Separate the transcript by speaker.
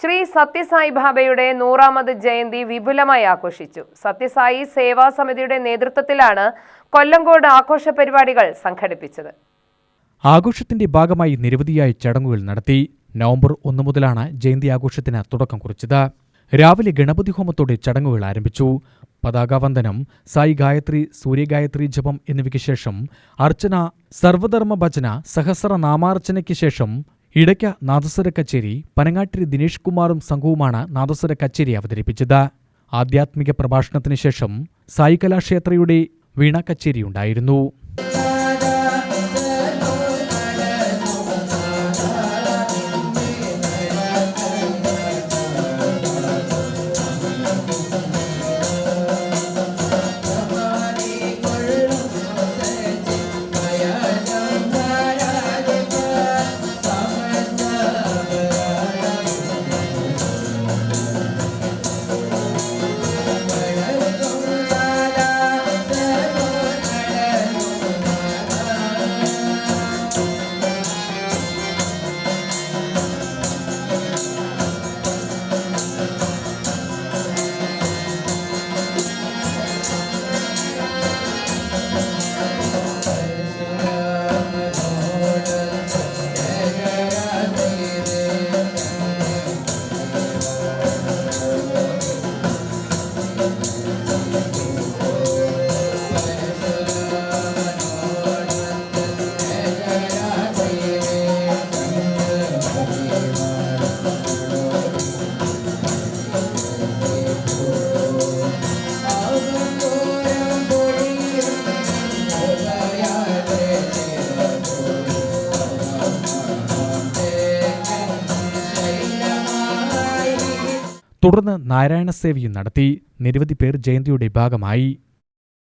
Speaker 1: ശ്രീ സത്യസായി ബാബയുടെ 100ാമത് ജയന്തി വിപുലമായി ആഘോഷിച്ചു. സത്യസായി സേവാ സമിതിയുടെ നേതൃത്വത്തിലാണ് കൊല്ലങ്കോട് ആഘോഷ പരിപാടികൾ സംഘടിപ്പിച്ചത്.
Speaker 2: ആഘോഷത്തിന്റെ ഭാഗമായി നിരവധിയായ ചടങ്ങുകൾ നടത്തി. നവംബർ 1 മുതലാണ് ജയന്തി ആഘോഷത്തിന് തുടക്കം കുറിച്ചത്. രാവിലെ ഗണപതി ഹോമത്തോടെ ചടങ്ങുകൾ ആരംഭിച്ചു. പതാകാവന്ദനം, സായി ഗായത്രി, സൂര്യഗായത്രി ജപം എന്നിവയ്ക്ക് ശേഷം അർച്ചന, സർവധർമ്മ ഭജന, സഹസ്രനാമാർച്ചനയ്ക്ക് ശേഷം ഇടയ്ക്ക നാദസ്വര കച്ചേരി. പനങ്ങാട്ടിരി ദിനേഷ് കുമാറും സംഘവുമാണ് നാദസ്വര കച്ചേരി അവതരിപ്പിച്ചത്. ആധ്യാത്മിക പ്രഭാഷണത്തിന് ശേഷം സായി കലാക്ഷേത്രയുടെ വീണ കച്ചേരിയുണ്ടായിരുന്നു. തുടർന്ന് നാരായണ സേവയും നടത്തി. നിരവധി പേർ ജയന്തിയുടെ ഭാഗമായി.